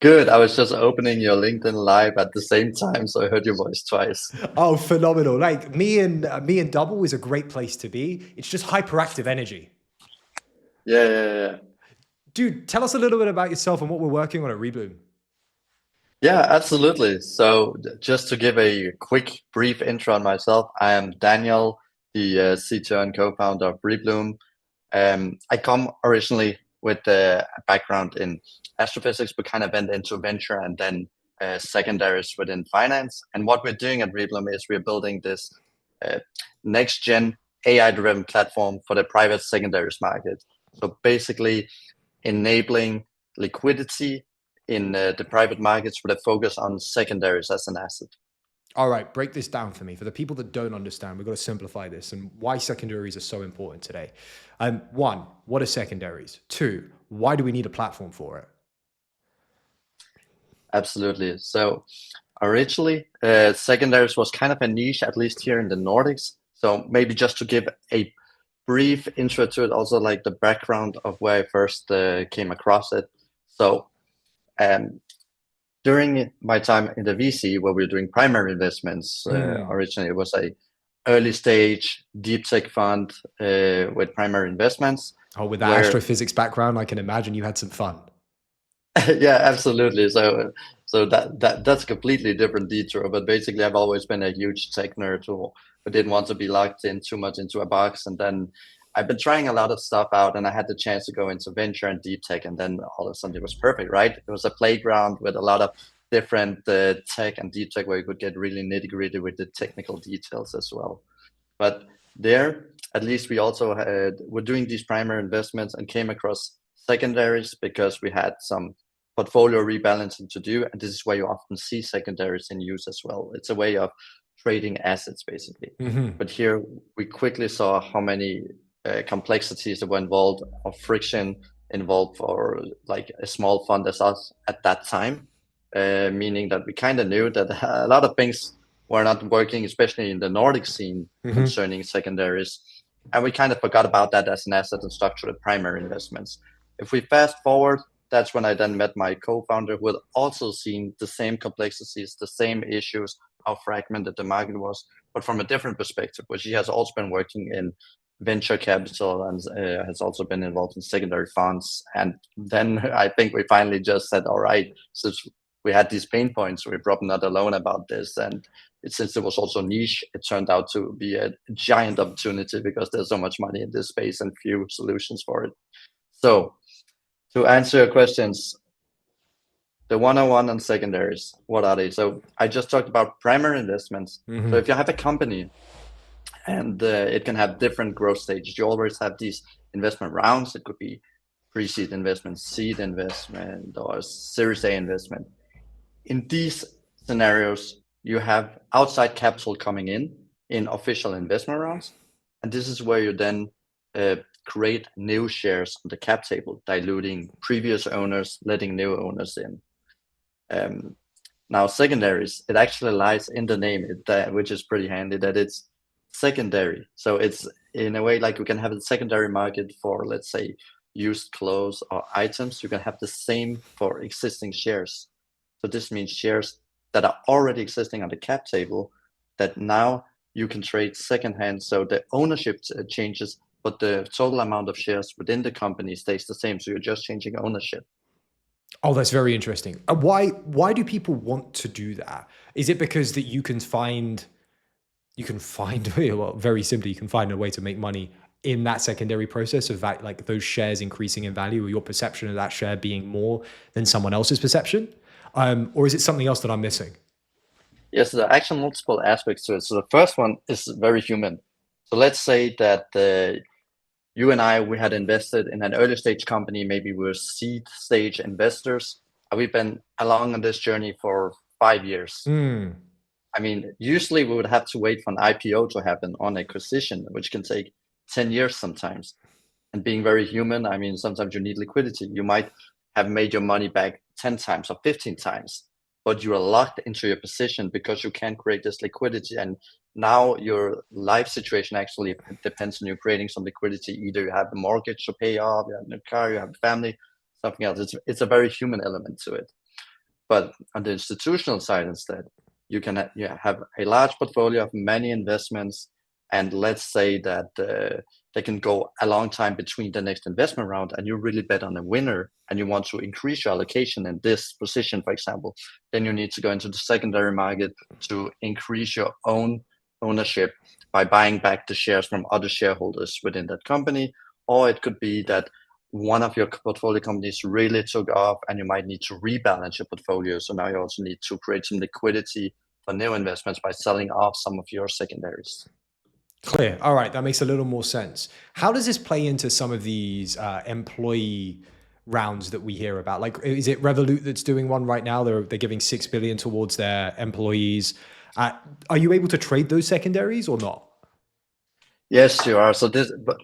Good. I was just opening your LinkedIn live at the same time, so I heard your voice twice. Oh, phenomenal. Like me and Double is a great place to be. It's just hyperactive energy. Yeah, yeah, yeah. Dude, tell us a little bit about yourself and what we're working on at Rebloom. Yeah, absolutely. So, just to give a quick, brief intro on myself, I am Daniel, the CTO and co-founder of Rebloom. I come originally with a background in astrophysics, but kind of went into venture and then secondaries within finance. And what we're doing at Rebloom is we're building this uh, next-gen AI-driven platform for the private secondaries market. So basically, enabling liquidity in the private markets with a focus on secondaries as an asset. All right, break this down for me. For the people that don't understand, we've got to simplify this and why secondaries are so important today. One, what are secondaries? Two, why do we need a platform for it? Absolutely. So originally, secondaries was kind of a niche, at least here in the Nordics. So maybe just to give a brief intro to it, also like the background of where I first came across it. So um, during my time in the VC, where we were doing primary investments, Hmm. originally it was a early stage deep tech fund with primary investments, Oh, with that where astrophysics background, I can imagine you had some fun. yeah, absolutely. So that's a completely different detour. But basically, I've always been a huge tech nerd who didn't want to be locked in too much into a box. And then I've been trying a lot of stuff out, and I had the chance to go into venture and deep tech, and then all of a sudden it was perfect, right? It was a playground with a lot of different tech and deep tech where you could get really nitty gritty with the technical details as well. But there, at least we also were doing these primary investments and came across secondaries because we had some portfolio rebalancing to do. And this is where you often see secondaries in use as well. It's a way of trading assets, basically. Hmm. But here we quickly saw how many complexities that were involved, of friction involved for like a small fund as us at that time, meaning that we kind of knew that a lot of things were not working, especially in the Nordic scene Hmm. concerning secondaries. And we kind of forgot about that as an asset and stuck to the primary investments. If we fast forward, that's when I then met my co-founder who had also seen the same complexities, the same issues, how fragmented the market was, but from a different perspective, where she has also been working in venture capital and has also been involved in secondary funds. And then I think we finally just said, all right, since we had these pain points, we're probably not alone about this. And since it was also niche, it turned out to be a giant opportunity because there's so much money in this space and few solutions for it. So to answer your questions, the 101 and secondaries, what are they? So I just talked about primary investments. So Hmm. if you have a company and it can have different growth stages, you always have these investment rounds. It could be pre-seed investment, seed investment, or Series A investment. In these scenarios, you have outside capital coming in official investment rounds. And this is where you then uh, create new shares on the cap table, diluting previous owners, letting new owners in. Um, Now, secondaries, it actually lies in the name, which is pretty handy that it's secondary. So it's in a way like you can have a secondary market for, let's say, used clothes or items. You can have the same for existing shares. So this means shares that are already existing on the cap table that now you can trade secondhand. So the ownership changes, but the total amount of shares within the company stays the same. So you're just changing ownership. Oh, that's very interesting. Why do people want to do that? Is it because that you can find well, very simply, you can find a way to make money in that secondary process of that, like those shares increasing in value, or your perception of that share being more than someone else's perception, or is it something else that I'm missing? Yes, there are actually multiple aspects to it. So the first one is very human. So let's say that you and I, we had invested in an early stage company. Maybe we're seed stage investors. We've been along on this journey for 5 years. Hmm. I mean, usually we would have to wait for an IPO to happen on acquisition, which can take 10 years sometimes. And being very human, I mean, sometimes you need liquidity. You might have made your money back 10 times or 15 times, but you are locked into your position because you can't create this liquidity. And now your life situation actually depends on you creating some liquidity. Either you have a mortgage to pay off, you have a car, you have a family, something else. It's a very human element to it. But on the institutional side instead, you can have a large portfolio of many investments, and let's say that they can go a long time between the next investment round, and you really bet on a winner, and you want to increase your allocation in this position, for example, then you need to go into the secondary market to increase your own ownership by buying back the shares from other shareholders within that company. Or it could be that one of your portfolio companies really took off and you might need to rebalance your portfolio. So now you also need to create some liquidity for new investments by selling off some of your secondaries. Clear. All right, that makes a little more sense. How does this play into some of these employee rounds that we hear about? Like, is it Revolut that's doing one right now? They're giving 6 billion towards their employees. Are you able to trade those secondaries or not? Yes, you are. So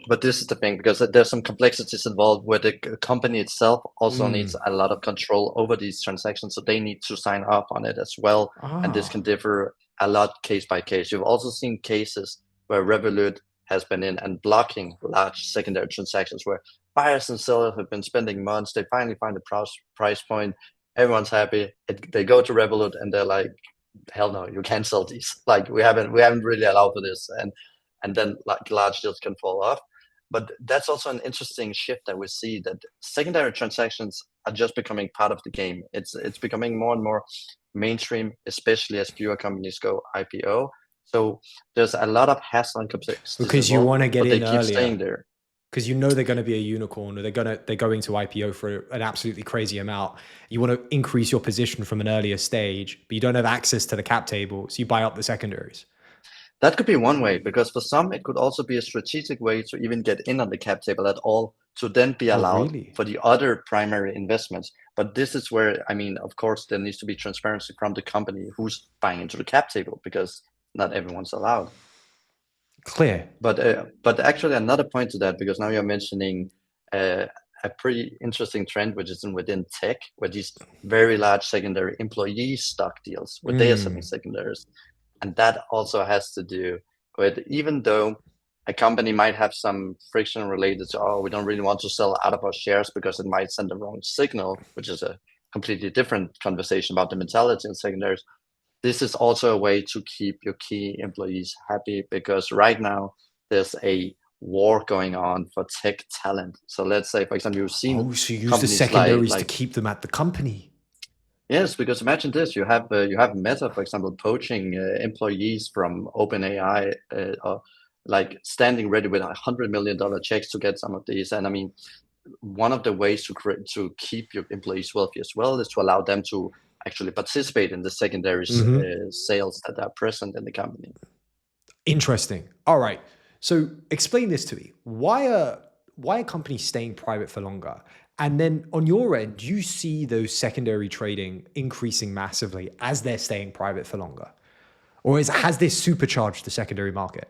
but this is the thing, because there's some complexities involved where the company itself also needs Mm. a lot of control over these transactions. So they need to sign up on it as well. And this can Ah, differ a lot case by case. You've also seen cases where Revolut has been in and blocking large secondary transactions where buyers and sellers have been spending months. They finally find a price point. Everyone's happy. They go to Revolut and they're like, hell no, you can't sell these. Like we haven't really allowed for this. And then like large deals can fall off. But that's also an interesting shift that we see, that secondary transactions are just becoming part of the game. It's becoming more and more mainstream, especially as fewer companies go IPO. So there's a lot of hassle and complexities because you involved, want to get but they in keep earlier. staying there. Because you know they're going to be a unicorn, or they're going to IPO for an absolutely crazy amount. You want to increase your position from an earlier stage, but you don't have access to the cap table, so you buy up the secondaries. That could be one way, because for some, it could also be a strategic way to even get in on the cap table at all, to then be Oh, allowed really? for the other primary investments. But this is where, I mean, of course, there needs to be transparency from the company who's buying into the cap table, because not everyone's allowed. Clear. But actually, another point to that, because now you're mentioning uh, a pretty interesting trend, which is within tech, where these very large secondary employee stock deals, where they are selling Mm. secondaries. And that also has to do with, even though a company might have some friction related to, oh, we don't really want to sell out of our shares because it might send the wrong signal, which is a completely different conversation about the mentality in secondaries. This is also a way to keep your key employees happy, because right now there's a war going on for tech talent. So let's say, for example, you've seen Oh, so you use the companies like secondaries to like keep them at the company. yes, because imagine this: you have Meta, for example, poaching employees from OpenAI, or like standing ready with $100 million checks to get some of these. And I mean, one of the ways to keep your employees wealthy as well is to allow them to actually participate in the secondary Hmm. sales that are present in the company. Interesting. All right. So explain this to me. Why are companies staying private for longer? And then on your end, do you see those secondary trading increasing massively as they're staying private for longer? Or has this supercharged the secondary market?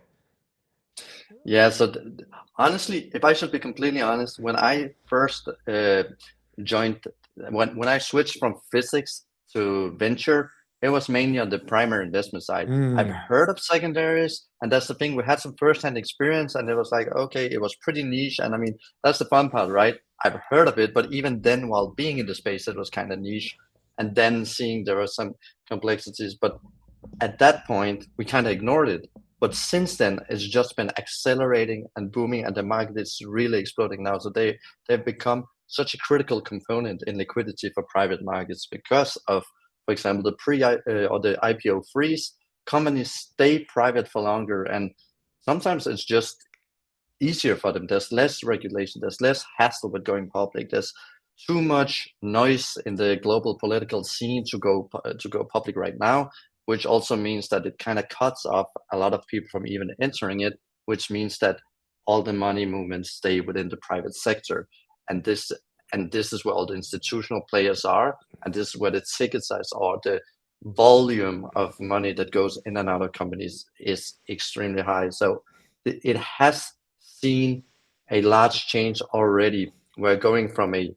Yeah, so honestly, if I should be completely honest, when I first joined, when I switched from physics to venture, it was mainly on the primary investment side. I've Mm. heard of secondaries, and that's the thing. We had some first-hand experience, and it was like, okay, it was pretty niche. And I mean, that's the fun part, right? I've heard of it, but even then, while being in the space, it was kind of niche. And then seeing there were some complexities, but at that point, we kind of ignored it. But since then, it's just been accelerating and booming, and the market is really exploding now. So they've become such a critical component in liquidity for private markets because of, for example, the pre or the IPO freeze. Companies stay private for longer, and sometimes it's just easier for them. There's less regulation. There's less hassle with going public. There's too much noise in the global political scene to go public right now, which also means that it kind of cuts off a lot of people from even entering it, which means that all the money movements stay within the private sector, and this is where all the institutional players are, and this is where the ticket size or the volume of money that goes in and out of companies is extremely high. So it has seen a large change already. We're going from a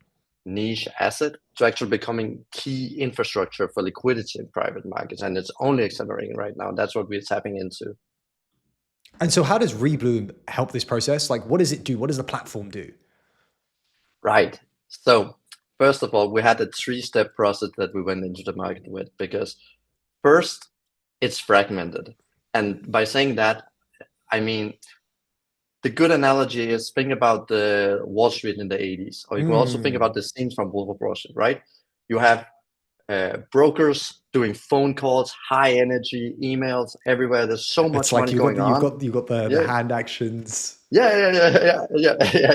niche asset to actually becoming key infrastructure for liquidity in private markets, and it's only accelerating right now. That's what we're tapping into. And so how does Rebloom help this process? Like, what does it do? What does the platform do? Right. So first of all, we had a three-step process that we went into the market with, because first, it's fragmented. And by saying that, I mean, the good analogy is think about the Wall Street in the 80s, or you can also think about the scenes from Wolf of Wall Street, right? You have brokers doing phone calls, high energy emails everywhere. There's so It's much like money going on. you've got the Yeah, hand actions. yeah,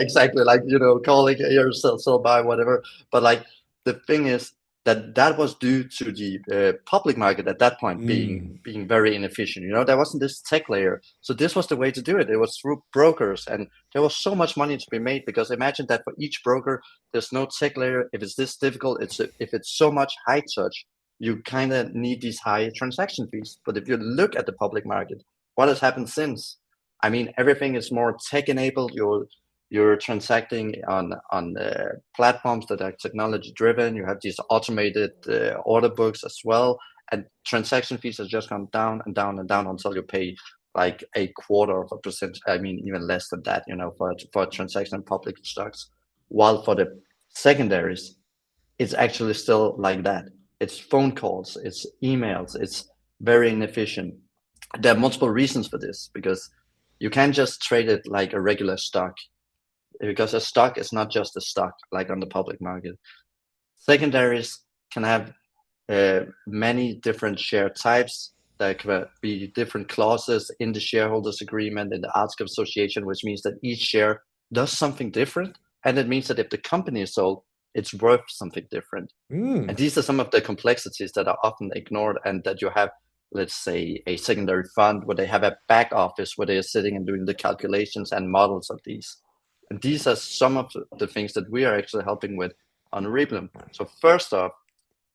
exactly. Like, calling here, sell, buy, whatever. But like the thing is that that was due to the public market at that point being very inefficient. There wasn't this tech layer, so this was the way to do it. It was through brokers, and there was so much money to be made, because imagine that for each broker, there's no tech layer. If it's this difficult, if it's so much high touch, you kind of need these high transaction fees. But if you look at the public market, what has happened since? I mean, everything is more tech enabled. You're transacting on platforms that are technology driven. You have these automated order books as well, and transaction fees have just gone down and down and down until you pay like a quarter of a percent. I mean, even less than that. For a transaction in public stocks. While for the secondaries, it's actually still like that. It's phone calls, it's emails, it's very inefficient. There are multiple reasons for this, because you can't just trade it like a regular stock, because a stock is not just a stock like on the public market. Secondaries can have many different share types. There could be different clauses in the shareholders agreement, in the articles of association, which means that each share does something different. And it means that if the company is sold, it's worth something different. And these are some of the complexities that are often ignored, and that you have, let's say, a secondary fund where they have a back office where they are sitting and doing the calculations and models of these. And these are some of the things that we are actually helping with on Rebloom. So first off,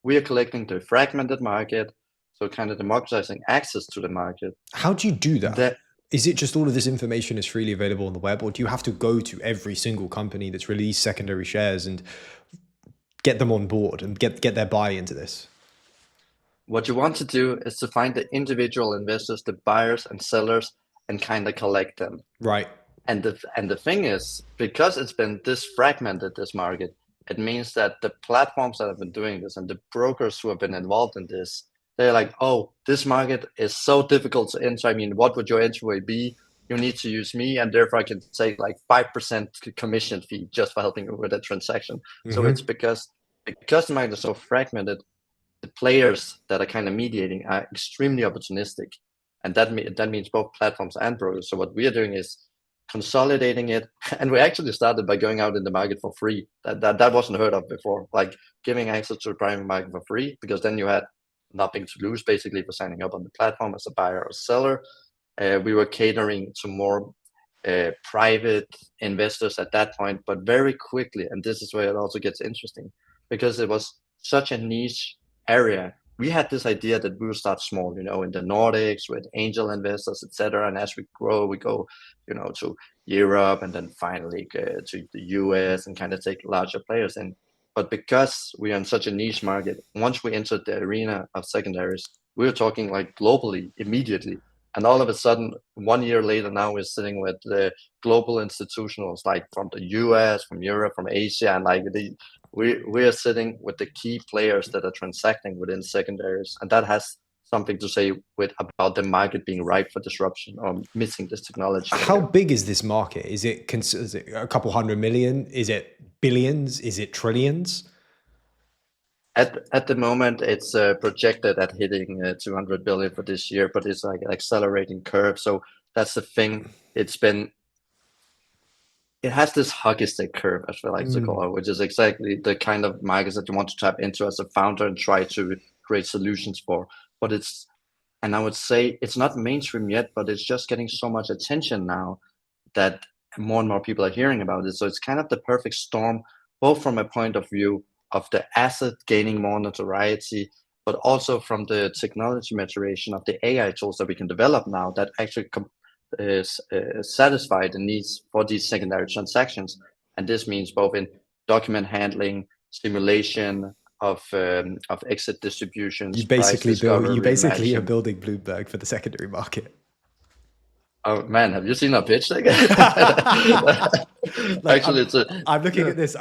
we are collecting the fragmented market, so kind of democratizing access to the market. How do you do that? Is it just all of this information is freely available on the web, or do you have to go to every single company that's released secondary shares and get them on board and get their buy into this? What you want to do is to find the individual investors, the buyers and sellers, and kind of collect them. Right. And the thing is, because it's been this fragmented, this market, it means that the platforms that have been doing this and the brokers who have been involved in this, they're like, oh, this market is so difficult to enter. I mean, what would your entry rate be? You need to use me, and therefore I can take like 5% commission fee just for helping you with a transaction. So it's because the market is so fragmented, the players that are kind of mediating are extremely opportunistic, and that means both platforms and brokers. So what we are doing is consolidating it, and we actually started by going out in the market for free. That wasn't heard of before, like giving access to the primary market for free, because then you had nothing to lose basically for signing up on the platform as a buyer or seller. We were catering to more private investors at that point, but very quickly, and this is where it also gets interesting, because it was such a niche area. We had this idea that we would start small, in the Nordics with angel investors, etc. And as we grow, we go, to Europe, and then finally to the US, and kind of take larger players in. But because we are in such a niche market, once we entered the arena of secondaries, we were talking like globally immediately. And all of a sudden, 1 year later, now we're sitting with the global institutionals, like from the US, from Europe, from Asia, and like we are sitting with the key players that are transacting within secondaries, and that has something to say about the market being ripe for disruption or missing this technology. How big is this market? Is it a couple hundred million? Is it billions? Is it trillions? At the moment, it's projected at hitting 200 billion for this year, but it's like an accelerating curve. So that's the thing. It has this hockey stick curve, as we like to call it, which is exactly the kind of markets that you want to tap into as a founder and try to create solutions for. But and I would say it's not mainstream yet, but it's just getting so much attention now that more and more people are hearing about it. So it's kind of the perfect storm, both from a point of view of the asset gaining more notoriety, but also from the technology maturation of the AI tools that we can develop now that actually satisfy the needs for these secondary transactions. And this means both in document handling, simulation of exit distributions, You price basically discovery, are matching. building Bloomberg for the secondary market. Oh man, have you seen our pitch deck? Like Actually, it's a I'm looking at this.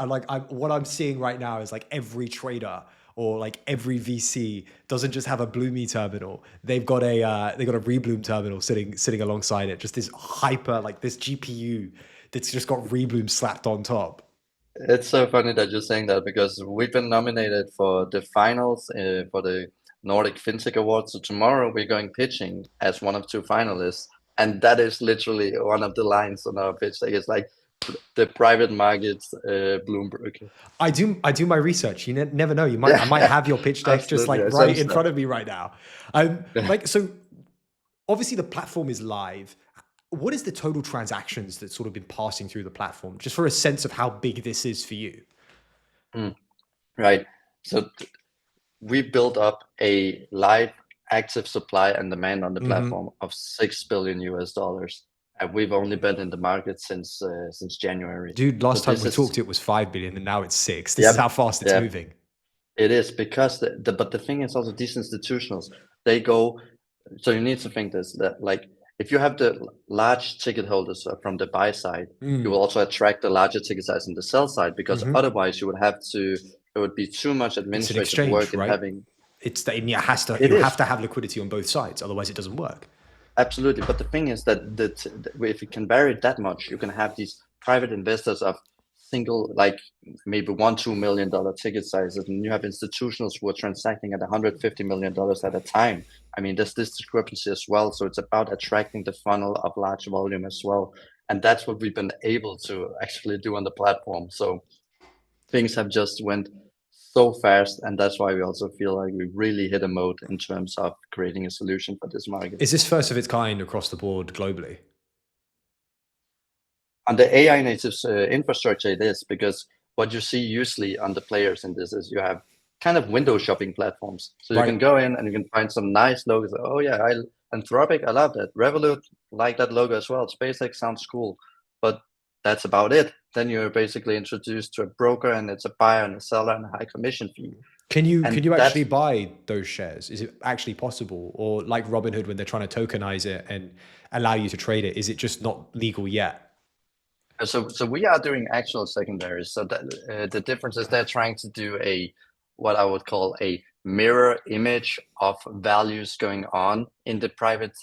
What I'm seeing right now is like every trader or like every VC doesn't just have a Bloomy terminal. They got a Rebloom terminal sitting alongside it. Just this hyper like this GPU that's just got Rebloom slapped on top. it's so funny that you're saying that because we've been nominated for the finals for the Nordic FinTech Awards. So tomorrow we're going pitching as one of two finalists, and that is literally one of the lines on our pitch deck. It's like the private markets Bloomberg. I do my research. You never know. I might Yeah, have your pitch deck just absolutely. like I right sense in that. front of me right now. So obviously the platform is live. What is the total transactions that's sort of been passing through the platform, just for a sense of how big this is for you? Mm, right. So we built up a live active supply and demand on the platform of 6 billion US dollars, and we've only been in the market since January. Dude, So last time this we talked, is it was 5 billion, and now it's six. This is yep, how fast it's yep. moving. It is because but the thing is also these institutionals they go. So you need to think this that like if you have the large ticket holders from the buy side, you will also attract the larger ticket size on the sell side because otherwise you would have to. It would be too much It's an administrative exchange, work in right? having. It's that it has to. It You have is. to have liquidity on both sides, otherwise it doesn't work. Absolutely, but the thing is that if you can vary it that much, you can have these private investors of single, like maybe $1-2 million ticket sizes, and you have institutionals who are transacting at $150 million at a time. I mean, there's this discrepancy as well. So it's about attracting the funnel of large volume as well, and that's what we've been able to actually do on the platform. So things have just went so fast, and that's why we also feel like we really hit a mode in terms of creating a solution for this market. Is this first of its kind across the board globally? On the AI native infrastructure, it is because what you see usually on the players in this is you have kind of window shopping platforms. So you Right. can go in and you can find some nice logos. Oh yeah, Anthropic, I love that. Revolut, like that logo as well. SpaceX sounds cool, but that's about it. Then you're basically introduced to a broker, and it's a buyer and a seller and a high commission fee. Can And you actually that's buy those shares? Is it actually possible? Or like Robinhood when they're trying to tokenize it and allow you to trade it, is it just not legal yet? so we are doing actual secondaries. So that the difference is they're trying to do a what I would call a mirror image of values going on in the private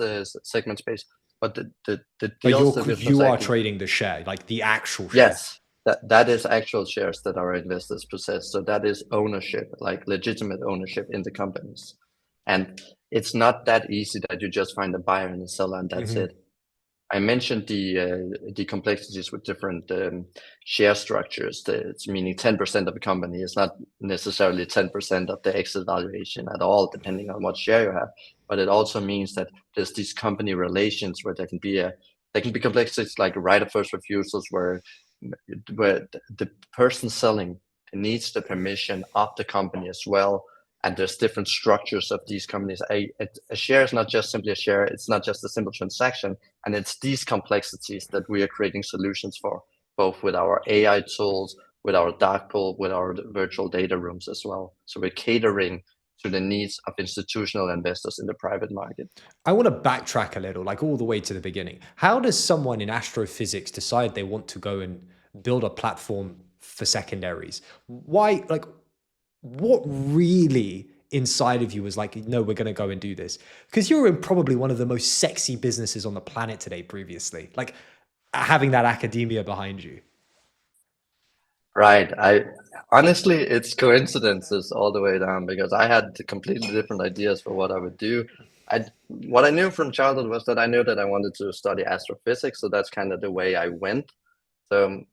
segment space. But the But deals that we're you are transacting, trading the share, like the actual share. yes, that is actual shares that our investors possess. So that is ownership, like legitimate ownership in the companies. And it's not that easy that you just find a buyer and a seller and that's it. I mentioned the complexities with different share structures. It's meaning 10% of a company is not necessarily 10% of the exit valuation at all, depending on what share you have. But it also means that there's these company relations where there can be complexities like right of first refusals where the person selling needs the permission of the company as well. And there's different structures of these companies. A share is not just simply a share. It's not just a simple transaction. And it's these complexities that we are creating solutions for, both with our AI tools, with our dark pool, with our virtual data rooms as well. So we're catering to the needs of institutional investors in the private market. I want to backtrack a little, like all the way to the beginning. How does someone in astrophysics decide they want to go and build a platform for secondaries? Why, like, what really inside of you was like, no, we're going to go and do this? Because you're in probably one of the most sexy businesses on the planet today previously, like having that academia behind you. Right. I honestly, it's coincidences all the way down because I had completely different ideas for what I would do. What I knew from childhood was that I knew that I wanted to study astrophysics, so that's kind of the way I went. So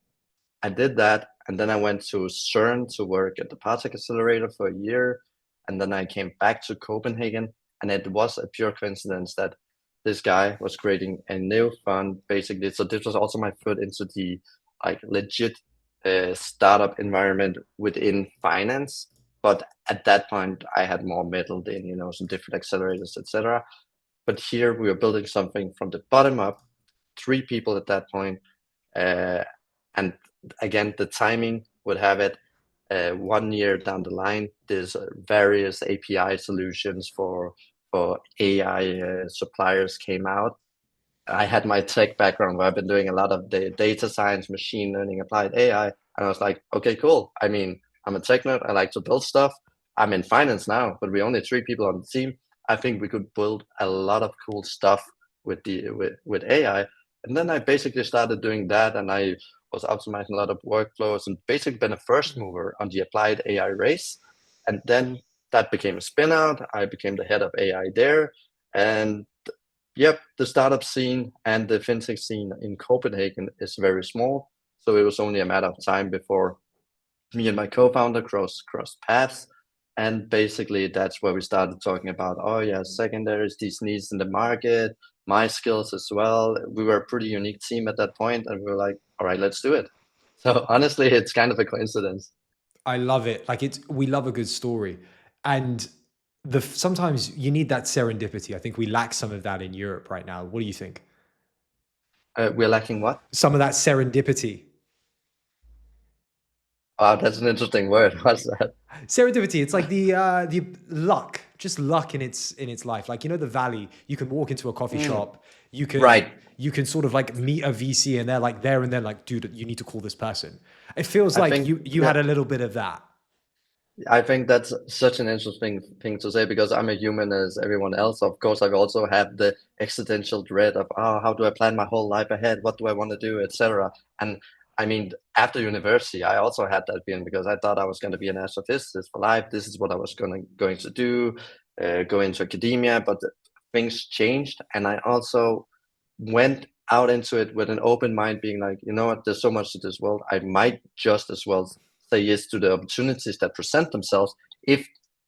I did that, and then I went to CERN to work at the particle accelerator for a year, and then I came back to Copenhagen, and it was a pure coincidence that this guy was creating a new fund, basically. So this was also my foot into the like legit startup environment within finance. But at that point, I had more meddled in, some different accelerators, etc. But here we were building something from the bottom up, three people at that point, uh, and again, the timing would have it 1 year down the line. There's various API solutions for AI suppliers came out, I had my tech background where I've been doing a lot of data science, machine learning, applied AI. And I was like, okay, cool. I mean, I'm a tech nerd. I like to build stuff. I'm in finance now, but we're only three people on the team. I think we could build a lot of cool stuff with AI. And then I basically started doing that, and I was optimizing a lot of workflows and basically been a first mover on the applied AI race. And then that became a spin out. I became the head of AI there. And yep, the startup scene and the fintech scene in Copenhagen is very small. So it was only a matter of time before me and my co-founder crossed paths. And basically that's where we started talking about, oh yeah, secondaries, these needs in the market, my skills as well. We were a pretty unique team at that point, and we were like, all right, let's do it. So honestly, it's kind of a coincidence. I love it. Like we love a good story. And sometimes you need that serendipity. I think we lack some of that in Europe right now. What do you think? We're lacking what? Some of that serendipity. Wow, that's an interesting word. What's that? Serendipity, it's like the luck, just luck in its life. Like, you know, the valley, you can walk into a coffee Mm, shop, you can right. you can sort of like meet a VC and they're like there and then like, dude, you need to call this person. It feels I like think, you yeah, had a little bit of that. I think that's such an interesting thing to say because I'm a human as everyone else. Of course, I've also had the existential dread of, oh, how do I plan my whole life ahead? What do I want to do, etc. And I mean, after university, I also had that feeling because I thought I was going to be an astrophysicist for life. This is what I was going to do, go into academia. But things changed, and I also went out into it with an open mind, being like, you know what, there's so much to this world. I might just as well say yes to the opportunities that present themselves if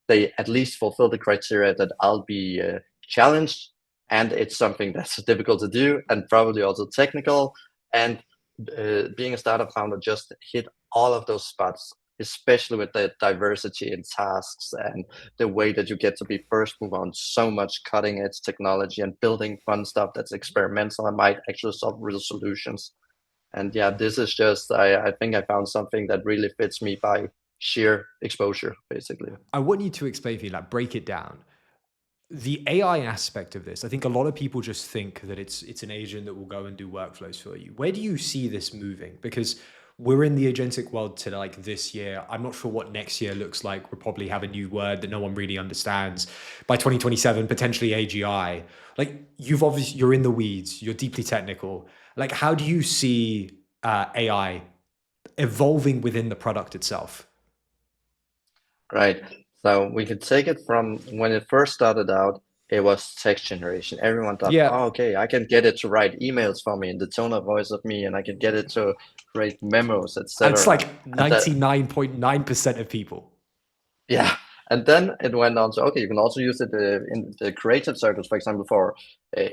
they at least fulfill the criteria that I'll be challenged. And it's something that's difficult to do and probably also technical. And being a startup founder just hit all of those spots, especially with the diversity in tasks and the way that you get to be first move on so much cutting edge technology and building fun stuff that's experimental and might actually solve real solutions. And yeah, this is just, I think I found something that really fits me by sheer exposure, basically. I want you to explain for me, like break it down. The AI aspect of this, I think a lot of people just think that it's an agent that will go and do workflows for you. Where do you see this moving? Because we're in the agentic world to like this year. I'm not sure what next year looks like. We'll probably have a new word that no one really understands. By 2027, potentially AGI. Like you're in the weeds. You're deeply technical. Like how do you see AI evolving within the product itself? Right. So we could take it from when it first started out, it was text generation. Everyone thought, Yeah, oh, okay, I can get it to write emails for me in the tone of voice of me, and I can get it to create memos, it's etc. like And that, 99.9% of people. yeah. And then it went on to, okay, you can also use it in the creative circles, for example, for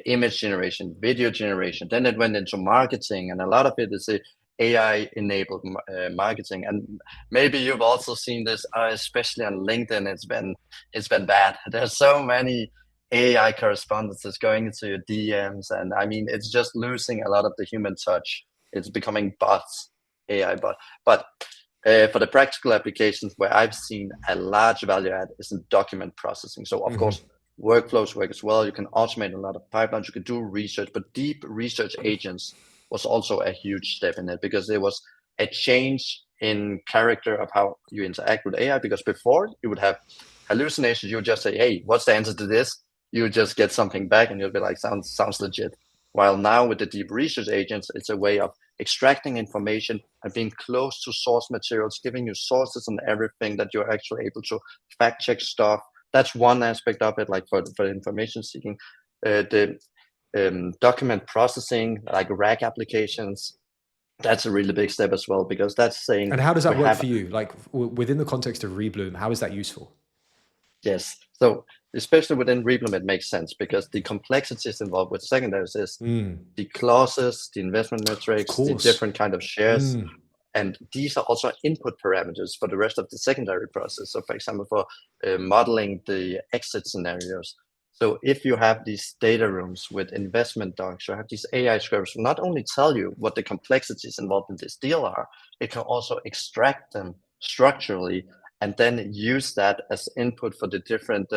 image generation, video generation. Then it went into marketing, and a lot of it is AI-enabled marketing. And maybe you've also seen this, especially on LinkedIn. It's been bad. There's so many AI correspondences going into your DMs, and I mean, it's just losing a lot of the human touch. It's becoming bots, AI bot. But for the practical applications where I've seen a large value add is in document processing. So of Mhm. course, workflows work as well. You can automate a lot of pipelines. You can do research, but deep research agents was also a huge step in it because there was a change in character of how you interact with AI. Because before you would have hallucinations, you would just say, "Hey, what's the answer to this?" You would just get something back, and you'll be like, "Sounds legit." While now with the deep research agents, it's a way of extracting information and being close to source materials, giving you sources and everything that you're actually able to fact check stuff. That's one aspect of it, like for information seeking. The document processing, like RAG applications, that's a really big step as well because that's saying And how does we that work have. for you? Like within the context of Rebloom, how is that useful? Yes. So especially within Rebloom, it makes sense because the complexities involved with secondaries is Mm, the clauses, the investment of metrics, the course. different kind of shares. Mm. And these are also input parameters for the rest of the secondary process. So for example, for modeling the exit scenarios. So if you have these data rooms with investment docs, you have these AI scripts will not only tell you what the complexities involved in this deal are, it can also extract them structurally and then use that as input for the different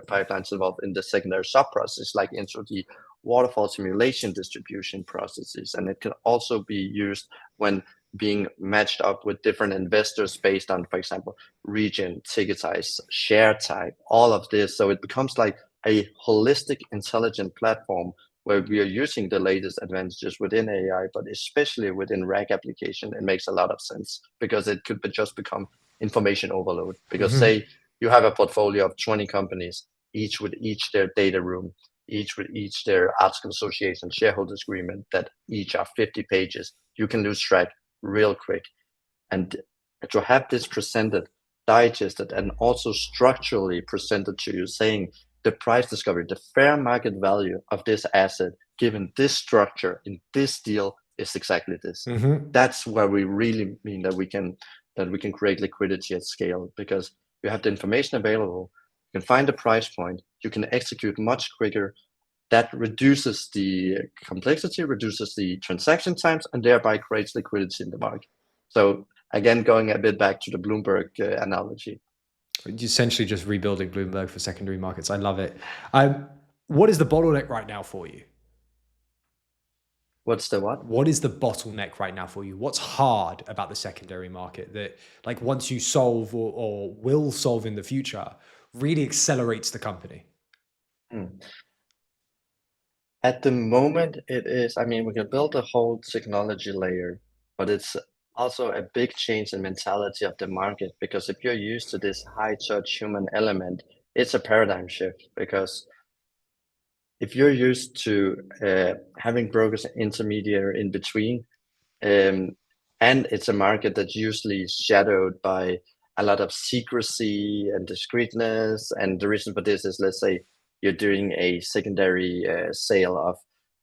pipelines involved in the secondary sub process, like into the waterfall simulation distribution processes. And it can also be used when being matched up with different investors based on, for example, region, ticket size, share type, all of this. So it becomes like a holistic, intelligent platform where we are using the latest advantages within AI, but especially within RAG application. It makes a lot of sense because it could just become information overload. Because say you have a portfolio of 20 companies, each with each their data room, each with each their article association shareholders agreement that each are 50 pages, you can lose track real quick. And to have this presented, digested, and also structurally presented to you, saying the price discovery, the fair market value of this asset, given this structure in this deal, is exactly this. That's where we really mean that we can create liquidity at scale, because you have the information available, you can find the price point, you can execute much quicker. That reduces the complexity, reduces the transaction times, and thereby creates liquidity in the market. So again, going a bit back to the Bloomberg analogy. Essentially just rebuilding Bloomberg for secondary markets. I love it. What is the bottleneck right now for you? What's the what? What is the bottleneck right now for you? What's hard about the secondary market that, like, once you solve or will solve in the future, really accelerates the company? At the moment, it is, I mean, we can build a whole technology layer, but it's also a big change in mentality of the market, because if you're used to this high touch human element, it's a paradigm shift. Because if you're used to having brokers intermediary in between, and it's a market that's usually shadowed by a lot of secrecy and discreetness. And the reason for this is, let's say you're doing a secondary sale of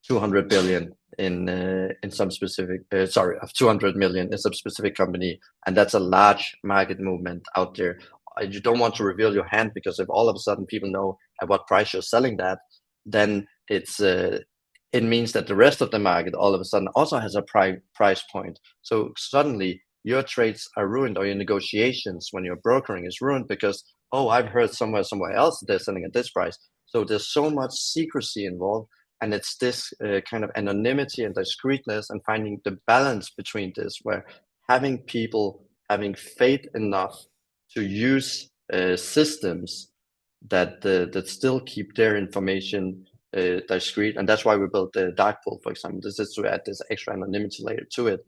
200 billion in some specific, of 200 million in some specific company, and that's a large market movement out there. You don't want to reveal your hand, because if all of a sudden people know at what price you're selling that, then it means that the rest of the market all of a sudden also has a price point. So suddenly your trades are ruined, or your negotiations when you're brokering is ruined, because, oh, I've heard somewhere else they're selling at this price. So there's so much secrecy involved, and it's this kind of anonymity and discreetness, and finding the balance between this, where having people having faith enough to use systems that still keep their information discreet. And that's why we built the dark pool, for example. This is to add this extra anonymity layer to it,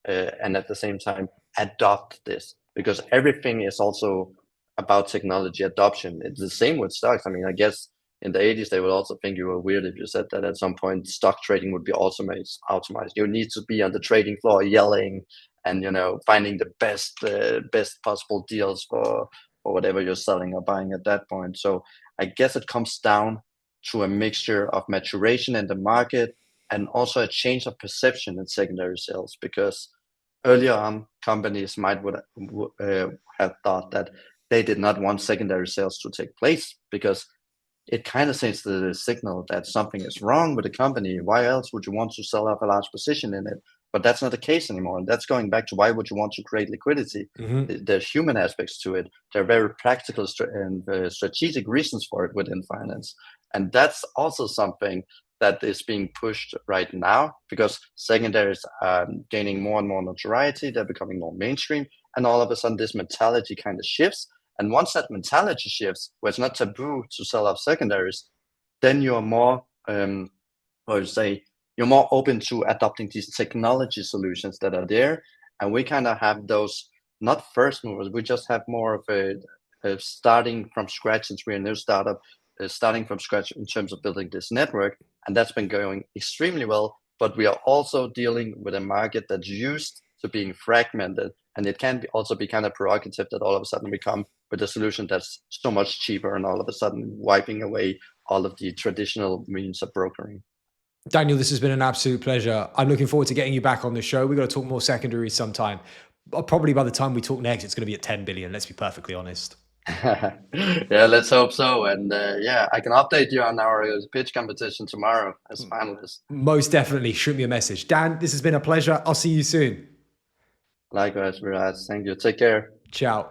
and at the same time adopt this, because everything is also about technology adoption. It's the same with stocks. I mean, I guess in the 80s they would also think you were weird if you said that at some point stock trading would be automated. You need to be on the trading floor yelling and finding the best possible deals for whatever you're selling or buying at that point. So I guess it comes down to a mixture of maturation in the market, and also a change of perception in secondary sales, because earlier on companies might have thought that they did not want secondary sales to take place, because it kind of sends the signal that something is wrong with the company. Why else would you want to sell off a large position in it? But that's not the case anymore. And that's going back to, why would you want to create liquidity? There's human aspects to it. There are very practical and strategic reasons for it within finance. And that's also something that is being pushed right now, because secondaries are gaining more and more notoriety. They're becoming more mainstream. And all of a sudden, this mentality kind of shifts. And once that mentality shifts, where it's not taboo to sell off secondaries, then you're more, you're more open to adopting these technology solutions that are there. And we kind of have those, not first movers, we just have more of a starting from scratch, since we're a new startup, starting from scratch in terms of building this network. And that's been going extremely well. But we are also dealing with a market that's used to being fragmented. And it can also be kind of prerogative that all of a sudden we come with a solution that's so much cheaper, and all of a sudden wiping away all of the traditional means of brokering. Daniel, this has been an absolute pleasure. I'm looking forward to getting you back on the show. We've got to talk more secondaries sometime. Probably by the time we talk next, it's going to be at 10 billion. Let's be perfectly honest. Yeah, let's hope so. And yeah, I can update you on our pitch competition tomorrow as finalists. Most definitely. Shoot me a message. Dan, this has been a pleasure. I'll see you soon. Likewise, Viraj. Thank you. Take care. Ciao.